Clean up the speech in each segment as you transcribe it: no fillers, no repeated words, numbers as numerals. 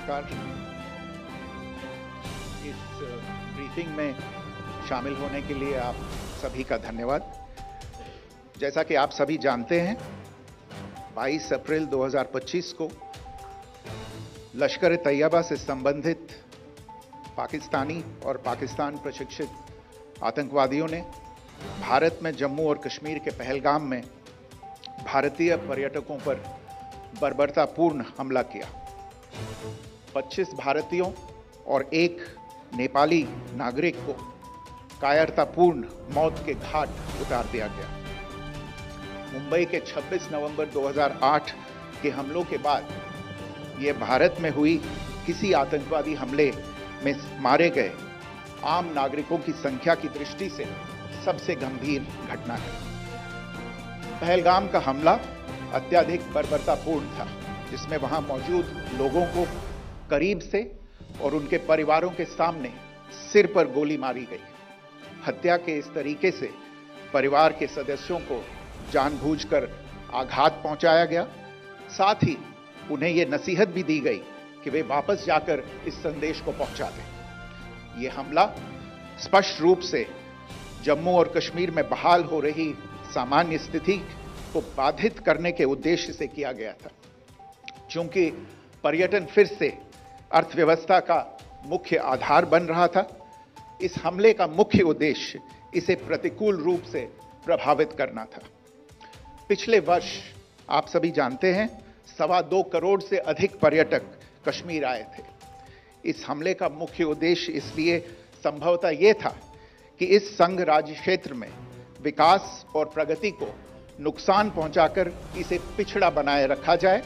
नमस्कार। इस ब्रीफिंग में शामिल होने के लिए आप सभी का धन्यवाद। जैसा कि आप सभी जानते हैं, 22 अप्रैल 2025 को लश्कर तैयबा से संबंधित पाकिस्तानी और पाकिस्तान प्रशिक्षित आतंकवादियों ने भारत में जम्मू और कश्मीर के पहलगाम में भारतीय पर्यटकों पर बर्बरतापूर्ण हमला किया। 25 भारतीयों और एक नेपाली नागरिक को कायरतापूर्ण मौत के घाट उतार दिया गया। मुंबई के 26 नवंबर 2008 के हमलों के बाद ये भारत में हुई किसी आतंकवादी हमले में मारे गए आम नागरिकों की संख्या की दृष्टि से सबसे गंभीर घटना है। पहलगाम का हमला अत्यधिक बर्बरतापूर्ण था, जिसमें वहां मौजूद लोगों को करीब से और उनके परिवारों के सामने सिर पर गोली मारी गई। हत्या के इस तरीके से परिवार के सदस्यों को जानबूझकर आघात पहुंचाया गया। साथ ही उन्हें यह नसीहत भी दी गई कि वे वापस जाकर इस संदेश को पहुंचा दें। यह हमला स्पष्ट रूप से जम्मू और कश्मीर में बहाल हो रही सामान्य स्थिति को बाधित करने के उद्देश्य से किया गया था। चूंकि पर्यटन फिर से अर्थव्यवस्था का मुख्य आधार बन रहा था, इस हमले का मुख्य उद्देश्य इसे प्रतिकूल रूप से प्रभावित करना था। पिछले वर्ष आप सभी जानते हैं 2.25 करोड़ से अधिक पर्यटक कश्मीर आए थे। इस हमले का मुख्य उद्देश्य इसलिए संभवतः यह था कि इस संघ राज्य क्षेत्र में विकास और प्रगति को नुकसान पहुंचाकर इसे पिछड़ा बनाए रखा जाए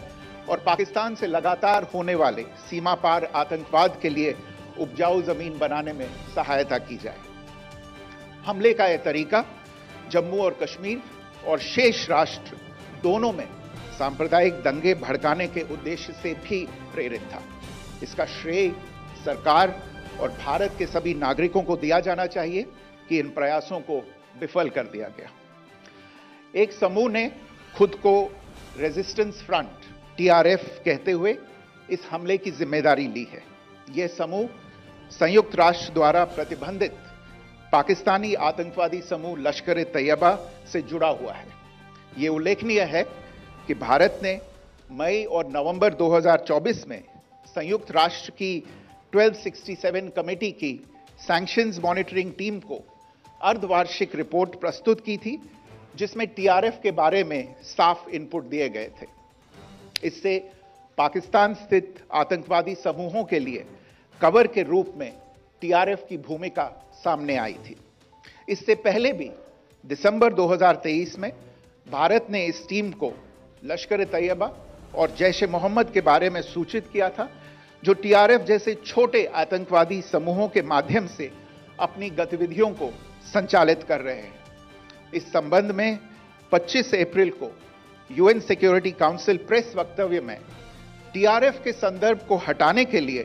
और पाकिस्तान से लगातार होने वाले सीमा पार आतंकवाद के लिए उपजाऊ जमीन बनाने में सहायता की जाए। हमले का यह तरीका जम्मू और कश्मीर और शेष राष्ट्र दोनों में सांप्रदायिक दंगे भड़काने के उद्देश्य से भी प्रेरित था। इसका श्रेय सरकार और भारत के सभी नागरिकों को दिया जाना चाहिए कि इन प्रयासों को विफल कर दिया गया। एक समूह ने खुद को रेजिस्टेंस फ्रंट TRF कहते हुए इस हमले की जिम्मेदारी ली है। यह समूह संयुक्त राष्ट्र द्वारा प्रतिबंधित पाकिस्तानी आतंकवादी समूह लश्कर तैयबा से जुड़ा हुआ है। यह उल्लेखनीय है कि भारत ने मई और नवंबर 2024 में संयुक्त राष्ट्र की 1267 कमेटी की सैंक्शंस मॉनिटरिंग टीम को अर्धवार्षिक रिपोर्ट प्रस्तुत की थी, जिसमें TRF के बारे में साफ इनपुट दिए गए थे। इससे पाकिस्तान स्थित आतंकवादी समूहों के लिए कवर के रूप में TRF की भूमिका सामने आई थी। इससे पहले भी दिसंबर 2023 में भारत ने इस टीम को लश्कर तैयबा और जैश ए मोहम्मद के बारे में सूचित किया था, जो TRF जैसे छोटे आतंकवादी समूहों के माध्यम से अपनी गतिविधियों को संचालित कर रहे हैं। इस संबंध में 25 अप्रैल को UN सिक्योरिटी काउंसिल प्रेस वक्तव्य में TRF के संदर्भ को हटाने के लिए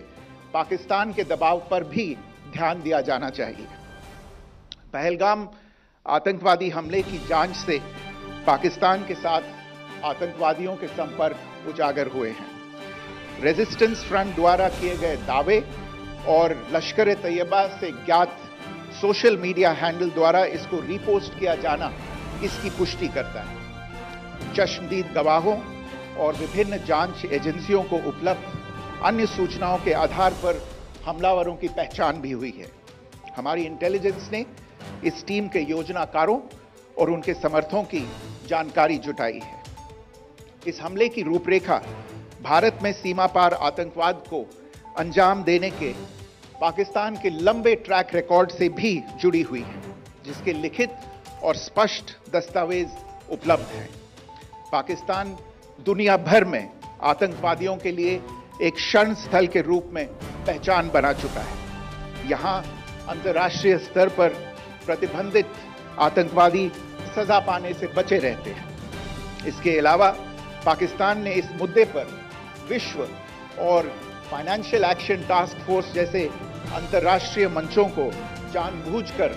पाकिस्तान के दबाव पर भी ध्यान दिया जाना चाहिए। पहलगाम आतंकवादी हमले की जांच से पाकिस्तान के साथ आतंकवादियों के संपर्क उजागर हुए हैं। रेजिस्टेंस फ्रंट द्वारा किए गए दावे और लश्कर तैयबा से ज्ञात सोशल मीडिया हैंडल द्वारा इसको रीपोस्ट किया जाना इसकी पुष्टि करता है। चश्मदीद गवाहों और विभिन्न जांच एजेंसियों को उपलब्ध अन्य सूचनाओं के आधार पर हमलावरों की पहचान भी हुई है। हमारी इंटेलिजेंस ने इस टीम के योजनाकारों और उनके समर्थकों की जानकारी जुटाई है। इस हमले की रूपरेखा भारत में सीमा पार आतंकवाद को अंजाम देने के पाकिस्तान के लंबे ट्रैक रिकॉर्ड से भी जुड़ी हुई है, जिसके लिखित और स्पष्ट दस्तावेज उपलब्ध हैं। पाकिस्तान दुनिया भर में आतंकवादियों के लिए एक शरण स्थल के रूप में पहचान बना चुका है। यहां अंतर्राष्ट्रीय स्तर पर प्रतिबंधित आतंकवादी सजा पाने से बचे रहते हैं। इसके अलावा पाकिस्तान ने इस मुद्दे पर विश्व और फाइनेंशियल एक्शन टास्क फोर्स जैसे अंतर्राष्ट्रीय मंचों को जानबूझकर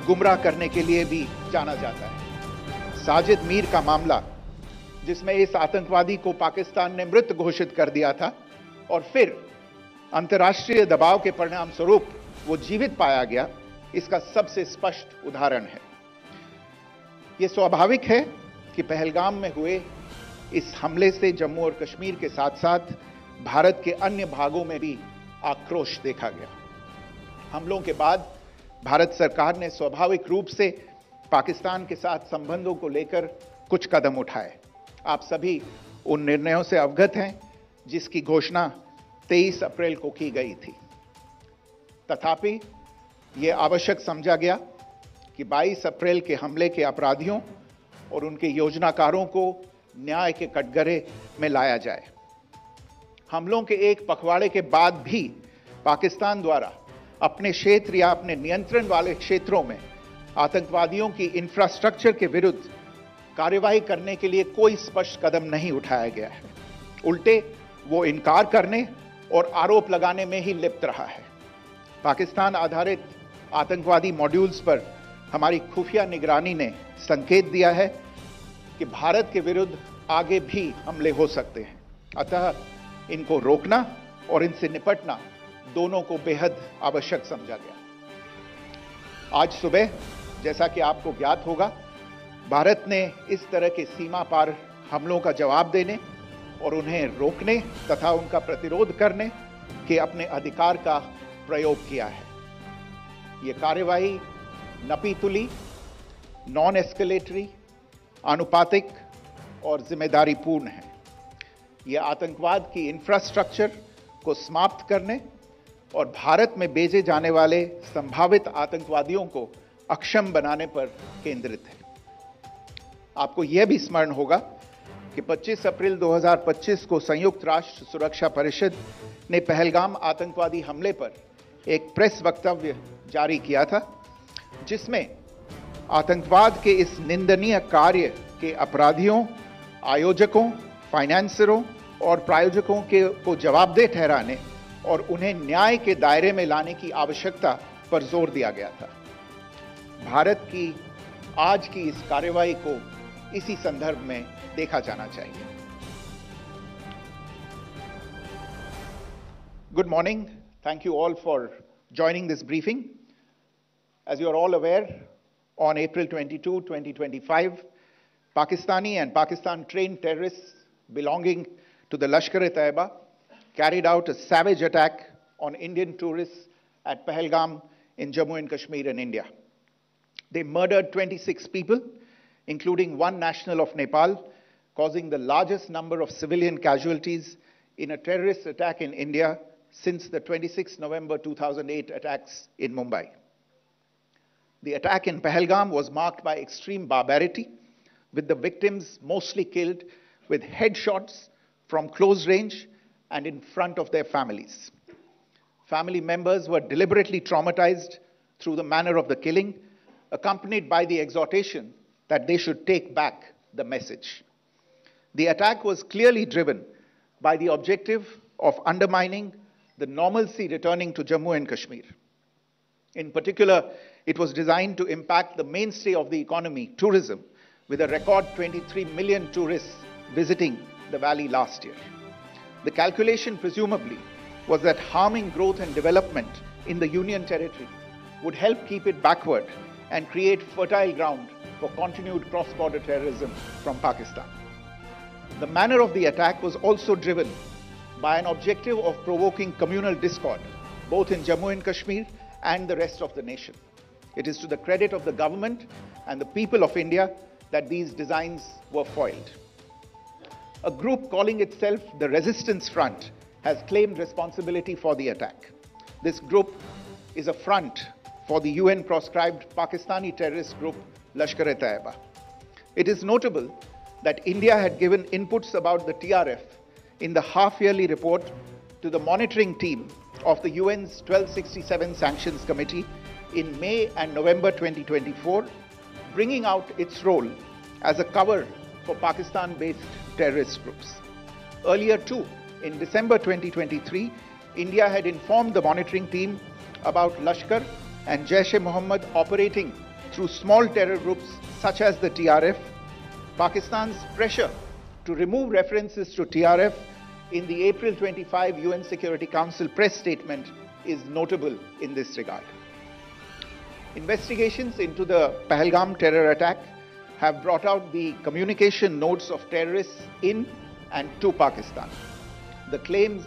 गुमराह करने के लिए भी जाना जाता है। साजिद मीर का मामला, जिसमें इस आतंकवादी को पाकिस्तान ने मृत घोषित कर दिया था और फिर अंतर्राष्ट्रीय दबाव के परिणाम स्वरूप वो जीवित पाया गया, इसका सबसे स्पष्ट उदाहरण है। यह स्वाभाविक है कि पहलगाम में हुए इस हमले से जम्मू और कश्मीर के साथ साथ भारत के अन्य भागों में भी आक्रोश देखा गया। हमलों के बाद भारत सरकार ने स्वाभाविक रूप से पाकिस्तान के साथ संबंधों को लेकर कुछ कदम उठाए। आप सभी उन निर्णयों से अवगत हैं जिसकी घोषणा 23 अप्रैल को की गई थी। तथापि यह आवश्यक समझा गया कि 22 अप्रैल के हमले के अपराधियों और उनके योजनाकारों को न्याय के कटघरे में लाया जाए। हमलों के एक पखवाड़े के बाद भी पाकिस्तान द्वारा अपने क्षेत्र या अपने नियंत्रण वाले क्षेत्रों में आतंकवादियों की इंफ्रास्ट्रक्चर के विरुद्ध कार्रवाई करने के लिए कोई स्पष्ट कदम नहीं उठाया गया है। उल्टे वो इनकार करने और आरोप लगाने में ही लिप्त रहा है। पाकिस्तान आधारित आतंकवादी मॉड्यूल्स पर हमारी खुफिया निगरानी ने संकेत दिया है कि भारत के विरुद्ध आगे भी हमले हो सकते हैं। अतः इनको रोकना और इनसे निपटना दोनों को बेहद आवश्यक समझा गया। आज सुबह, जैसा कि आपको ज्ञात होगा, भारत ने इस तरह के सीमा पार हमलों का जवाब देने और उन्हें रोकने तथा उनका प्रतिरोध करने के अपने अधिकार का प्रयोग किया है। यह कार्यवाही नपीतुली, नॉन एस्केलेटरी, आनुपातिक और जिम्मेदारीपूर्ण है। यह आतंकवाद की इंफ्रास्ट्रक्चर को समाप्त करने और भारत में भेजे जाने वाले संभावित आतंकवादियों को अक्षम बनाने पर केंद्रित है। आपको यह भी स्मरण होगा कि 25 अप्रैल 2025 को संयुक्त राष्ट्र सुरक्षा परिषद ने पहलगाम आतंकवादी हमले पर एक प्रेस वक्तव्य जारी किया था, जिसमें आतंकवाद के इस निंदनीय कार्य के अपराधियों, आयोजकों, फाइनेंसरों और प्रायोजकों को जवाबदेह ठहराने और उन्हें न्याय के दायरे में लाने की आवश्यकता पर जोर दिया गया था। भारत की आज की इस कार्रवाई को इसी संदर्भ में देखा जाना चाहिए। Good morning. Thank you all for joining this briefing. As you are all aware, on April 22, 2025, Pakistani and Pakistan-trained terrorists belonging to the Lashkar-e-Taiba carried out a savage attack on Indian tourists at Pahalgam in Jammu and Kashmir in India. They murdered 26 people, including one national of Nepal, causing the largest number of civilian casualties in a terrorist attack in India since the 26 November 2008 attacks in Mumbai. The attack in Pahalgam was marked by extreme barbarity, with the victims mostly killed with headshots from close range and in front of their families. Family members were deliberately traumatized through the manner of the killing, accompanied by the exhortation that they should take back the message. The attack was clearly driven by the objective of undermining the normalcy returning to Jammu and Kashmir. In particular, it was designed to impact the mainstay of the economy, tourism, with a record 23 million tourists visiting the valley last year. The calculation, presumably, was that harming growth and development in the Union Territory would help keep it backward and create fertile ground for continued cross-border terrorism from Pakistan. The manner of the attack was also driven by an objective of provoking communal discord, both in Jammu and Kashmir and the rest of the nation. It is to the credit of the government and the people of India that these designs were foiled. A group calling itself the Resistance Front has claimed responsibility for the attack. This group is a front for the UN-proscribed Pakistani terrorist group Lashkar-e-Taiba. It is notable that India had given inputs about the TRF in the half-yearly report to the monitoring team of the UN's 1267 Sanctions Committee in May and November 2024, bringing out its role as a cover for Pakistan-based terrorist groups. Earlier too, in December 2023, India had informed the monitoring team about Lashkar and Jaish-e-Mohammed operating through small terror groups such as the TRF. Pakistan's pressure to remove references to TRF in the April 25 UN Security Council press statement is notable in this regard. Investigations into the Pahalgam terror attack have brought out the communication notes of terrorists in and to Pakistan. The claims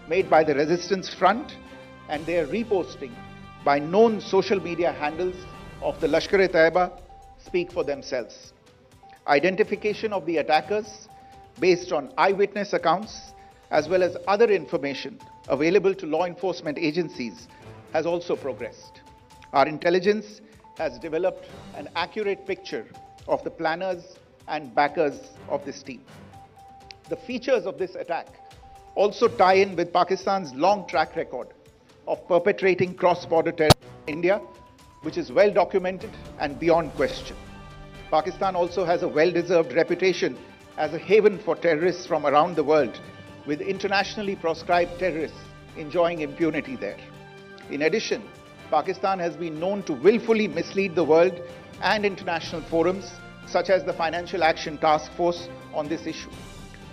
made by the Resistance Front and their reposting by known social media handles of the Lashkar-e-Taiba speak for themselves. Identification of the attackers based on eyewitness accounts as well as other information available to law enforcement agencies has also progressed. Our intelligence has developed an accurate picture of the planners and backers of this team. The features of this attack also tie in with Pakistan's long track record of perpetrating cross-border terror in India, which is well documented and beyond question. Pakistan also has a well-deserved reputation as a haven for terrorists from around the world, with internationally proscribed terrorists enjoying impunity there. In addition, Pakistan has been known to willfully mislead the world and international forums such as the Financial Action Task Force on this issue.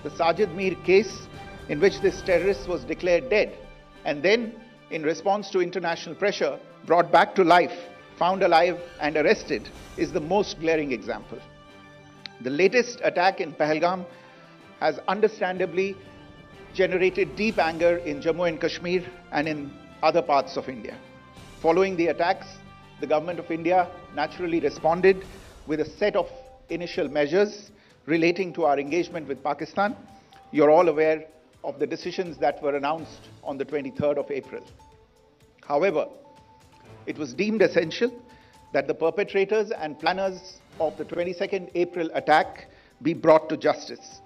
The Sajid Mir case, in which this terrorist was declared dead and then, in response to international pressure, brought back to life, found alive and arrested, is the most glaring example. The latest attack in Pahalgam has understandably generated deep anger in Jammu and Kashmir and in other parts of India. Following the attacks, the Government of India naturally responded with a set of initial measures relating to our engagement with Pakistan. You're all aware of the decisions that were announced on the 23rd of April. However, it was deemed essential that the perpetrators and planners of the 22nd April attack be brought to justice.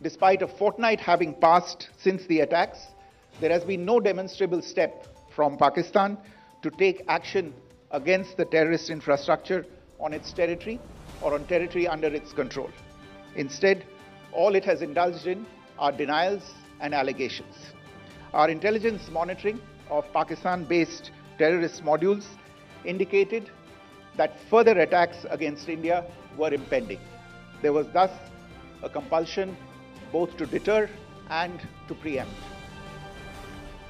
Despite a fortnight having passed since the attacks, there has been no demonstrable step from Pakistan to take action against the terrorist infrastructure on its territory or on territory under its control. Instead, all it has indulged in are denials and allegations. Our intelligence monitoring of Pakistan-based terrorist modules indicated that further attacks against India were impending. There was thus a compulsion both to deter and to preempt.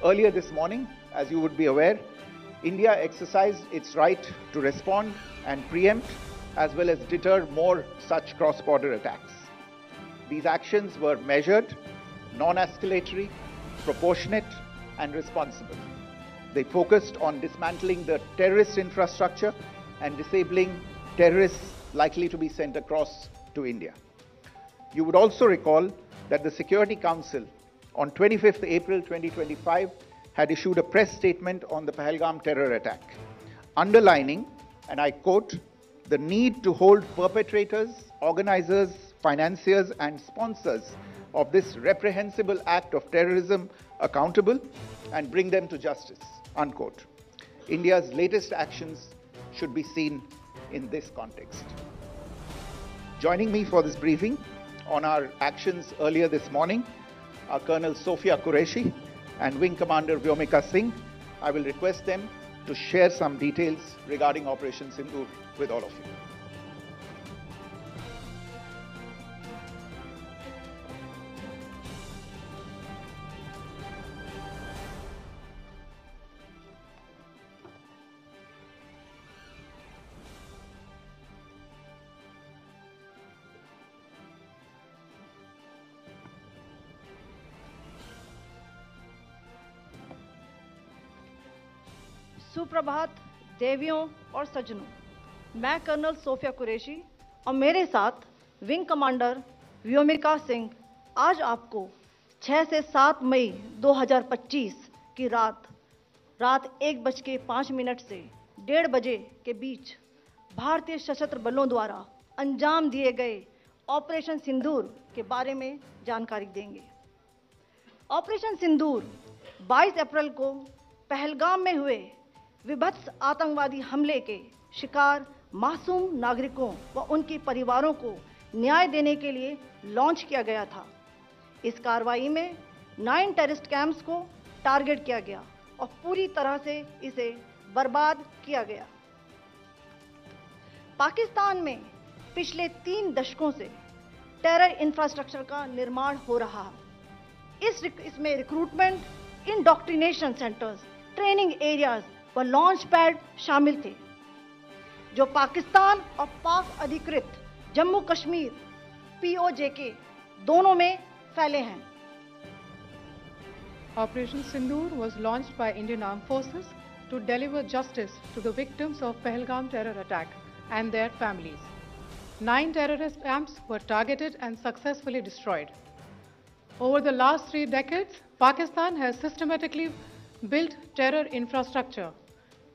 Earlier this morning, as you would be aware, India exercised its right to respond and preempt as well as deter more such cross-border attacks. These actions were measured, non-escalatory, proportionate and responsible. They focused on dismantling the terrorist infrastructure and disabling terrorists likely to be sent across to India. You would also recall that the Security Council on 25th April 2025 had issued a press statement on the Pahalgam terror attack, underlining, and I quote, the need to hold perpetrators, organizers, financiers and sponsors of this reprehensible act of terrorism accountable and bring them to justice, unquote. India's latest actions should be seen in this context. Joining me for this briefing on our actions earlier this morning are Colonel Sophia Qureshi and Wing Commander Vyomika Singh. I will request them to share some details regarding Operation Sindoor with all of you. सुप्रभात देवियों और सज्जनों, मैं colonel Sophia Qureshi और मेरे साथ wing commander Vyomika Singh आज आपको 6 से 7 मई 2025 की रात 1:05 से 1:30 बजे के बीच भारतीय सशस्त्र बलों द्वारा अंजाम दिए गए ऑपरेशन सिंदूर के बारे में जानकारी देंगे। ऑपरेशन सिंदूर 22 अप्रैल को पहलगाम में हुए विभत्स आतंकवादी हमले के शिकार मासूम नागरिकों व उनके परिवारों को न्याय देने के लिए लॉन्च किया गया था। इस कार्रवाई में 9 टेररिस्ट कैंप्स को टारगेट किया गया और पूरी तरह से इसे बर्बाद किया गया। पाकिस्तान में पिछले 3 दशकों से टेरर इंफ्रास्ट्रक्चर का निर्माण हो रहा है। इसमें recruitment, indoctrination centres, training areas व लॉन्च पैड शामिल थे, जो पाकिस्तान और पाक अधिकृत जम्मू कश्मीर POJK दोनों में फैले हैं। Operation Sindoor was launched by Indian Armed Forces to deliver justice to the victims of Pahalgam terror attack and their families. 9 terrorist camps were targeted and successfully destroyed. Over the last 3 decades, Pakistan has systematically built terror infrastructure.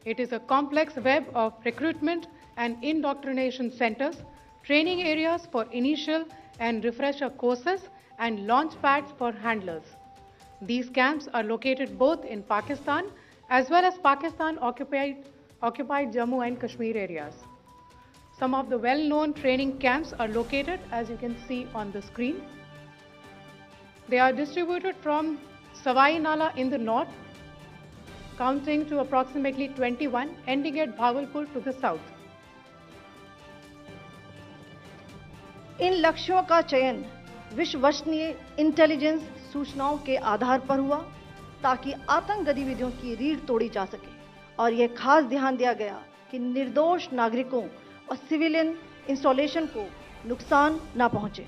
It is a complex web of recruitment and indoctrination centers, training areas for initial and refresher courses, and launch pads for handlers. These camps are located both in Pakistan as well as Pakistan-occupied Jammu and Kashmir areas. Some of the well-known training camps are located, as you can see on the screen. They are distributed from Savai Nala in the north, counting to approximately 21, ending at Bhagalpur to the south. इन लक्ष्यों का चयन विश्वसनीय intelligence सूचनाओं के आधार पर हुआ, ताकि आतंक गतिविधियों की रीढ़ तोड़ी जा सके, और यह खास ध्यान दिया गया कि निर्दोष नागरिकों और सिविलियन इंस्टॉलेशन को नुकसान न पहुंचे।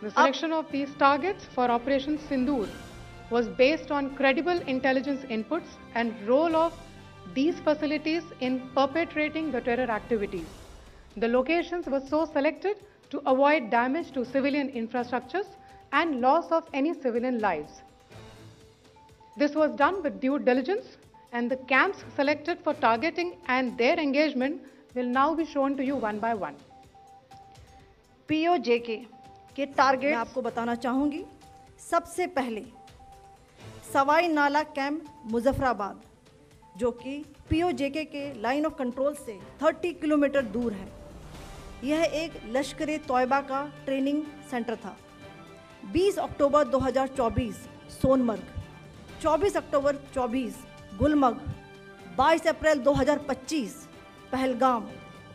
The selection of these targets for Operation Sindoor was based on credible intelligence inputs and role of these facilities in perpetrating the terror activities. The locations were so selected to avoid damage to civilian infrastructures and loss of any civilian lives. This was done with due diligence, and the camps selected for targeting and their engagement will now be shown to you one by one. POJK के target मैं आपको बताना चाहूंगी। सबसे पहले सवाई नाला camp Muzaffarabad, जो कि POJK के लाइन ऑफ कंट्रोल से 30 किलोमीटर दूर है। यह एक लश्कर-ए-तौयबा का ट्रेनिंग सेंटर था। 20 अक्टूबर 2024 सोनमर्ग, 24 अक्टूबर 24 गुलमर्ग, 22 अप्रैल 2025 पहलगाम,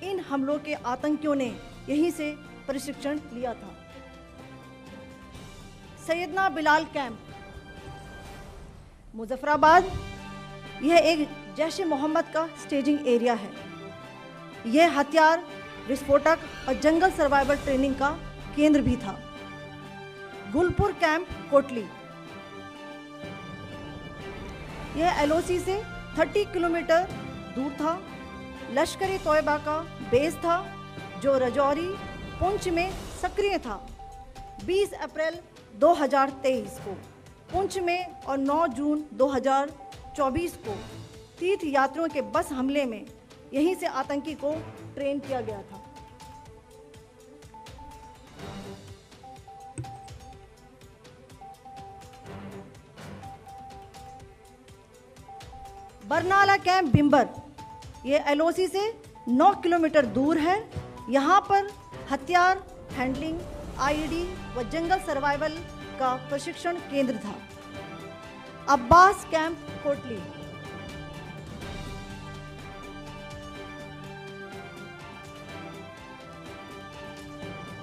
इन हमलों के आतंकियों ने यहीं से प्रशिक्षण लिया था। सैयदना बिलाल कैंप मुजफ्फराबाद, यह एक जैश-ए-मोहम्मद का स्टेजिंग एरिया है। यह हथियार, विस्फोटक और जंगल सर्वाइवल ट्रेनिंग का केंद्र भी था। गुलपुर कैंप कोटली, यह LOC से 30 किलोमीटर दूर था। लश्कर-ए-तौयबा का बेस था, जो रजौरी, पुंछ में सक्रिय था। 20 अप्रैल 2023 को पुंछ में और 9 जून 2024 को तीर्थ यात्रियों के बस हमले में यहीं से आतंकी को ट्रेन किया गया था। बरनाला कैंप बिम्बर, यह LOC से 9 किलोमीटर दूर है। यहाँ पर हथियार, हैंडलिंग, IED व जंगल सर्वाइवल का प्रशिक्षण केंद्र था। अब्बास कैंप कोटली,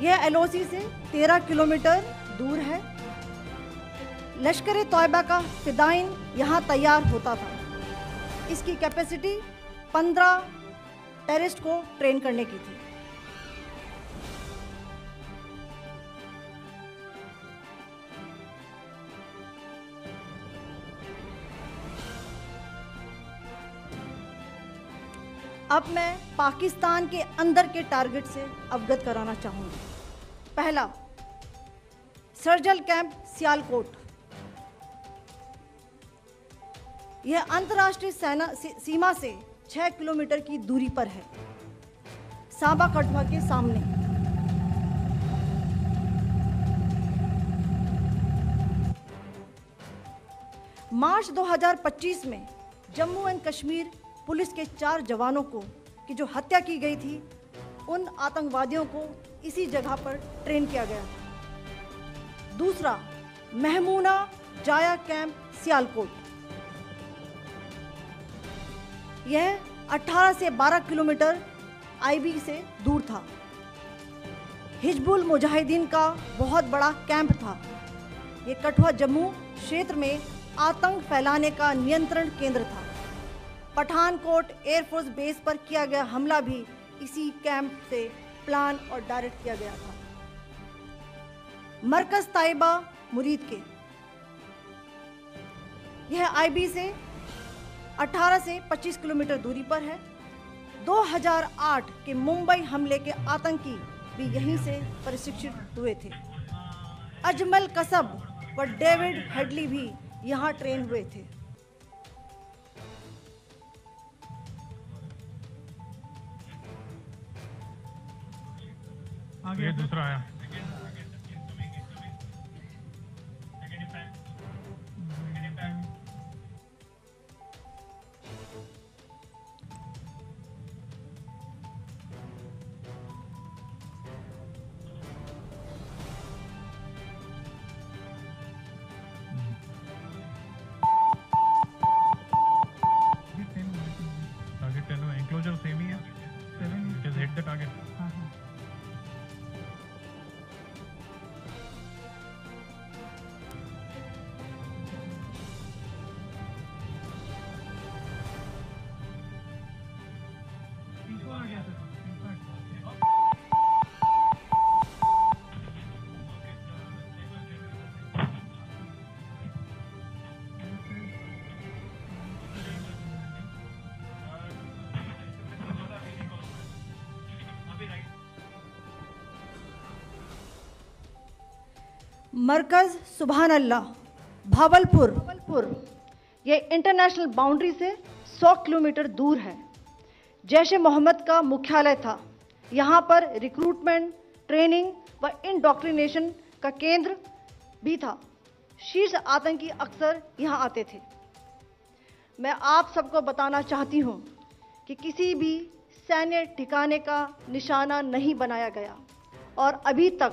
यह LOC से 13 किलोमीटर दूर है। लश्कर-ए-तौयबा का फिदाइन यहाँ तैयार होता था। इसकी कैपेसिटी 15 टेररिस्ट को ट्रेन करने की थी। अब मैं पाकिस्तान के अंदर के टारगेट से अवगत कराना चाहूंगी। पहला, सर्जल कैंप सियालकोट, यह अंतर्राष्ट्रीय सीमा से 6 किलोमीटर की दूरी पर है, सांबा कठुआ के सामने। मार्च 2025 में जम्मू एंड कश्मीर पुलिस के 4 जवानों को की जो हत्या की गई थी, उन आतंकवादियों को इसी जगह पर ट्रेन किया गया था। दूसरा, महमूना जाया कैंप सियालकोट, यह 18 से 12 किलोमीटर IB से दूर था। हिजबुल मुजाहिदीन का बहुत बड़ा कैंप था। ये कठुआ जम्मू क्षेत्र में आतंक फैलाने का नियंत्रण केंद्र था। पठानकोट एयरफोर्स बेस पर किया गया हमला भी इसी कैंप से प्लान और डायरेक्ट किया गया था। मरकज ताइबा मुरीद के, यह आईबी से 18 से 25 किलोमीटर दूरी पर है। 2008 के मुंबई हमले के आतंकी भी यहीं से प्रशिक्षित हुए थे। अजमल कसब व डेविड हेडली भी यहां ट्रेन हुए थे। आगे दूसरा आया। Enclosure same ही है। It has hit the target. मरकज सुभान अल्लाह भावलपुर, ये इंटरनेशनल बाउंड्री से 100 किलोमीटर दूर है। जैश ए मोहम्मद का मुख्यालय था। यहाँ पर रिक्रूटमेंट, ट्रेनिंग व इंडोक्ट्रिनेशन का केंद्र भी था। शीर्ष आतंकी अक्सर यहाँ आते थे। मैं आप सबको बताना चाहती हूँ कि किसी भी सैन्य ठिकाने का निशाना नहीं बनाया गया और अभी तक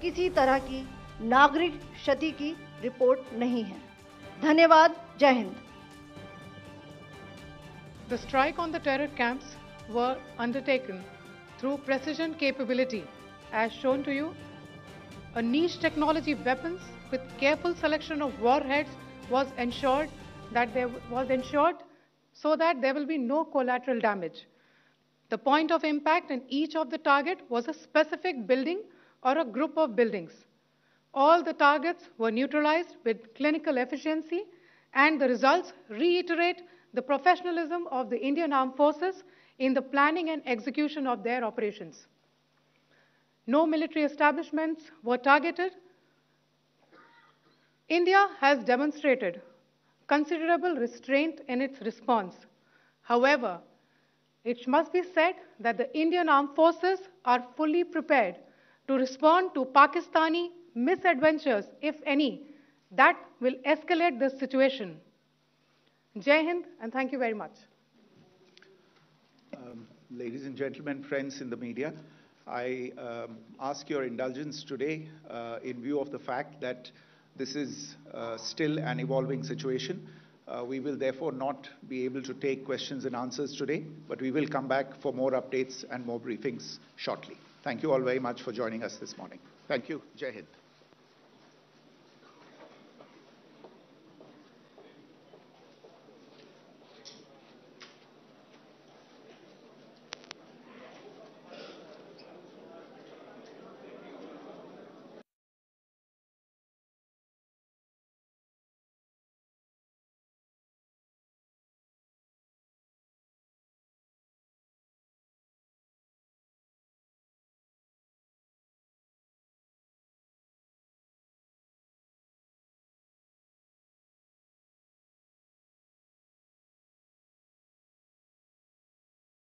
किसी तरह की नागरिक क्षति की रिपोर्ट नहीं है। धन्यवाद। जय Hind. The strike on the terror camps were undertaken through precision capability, as shown to you. A niche technology weapons with careful selection of warheads was ensured so that there will be no collateral damage. The point of impact in each of the target was a specific building or a group of buildings. All the targets were neutralized with clinical efficiency, and the results reiterate the professionalism of the Indian Armed Forces in the planning and execution of their operations. No military establishments were targeted. India has demonstrated considerable restraint in its response. However, it must be said that the Indian Armed Forces are fully prepared to respond to Pakistani misadventures, if any, that will escalate the situation. Jai Hind, and thank you very much. Ladies and gentlemen, friends in the media, I ask your indulgence today in view of the fact that this is still an evolving situation. We will therefore not be able to take questions and answers today, but we will come back for more updates and more briefings shortly. Thank you all very much for joining us this morning. Thank you. Jai Hind.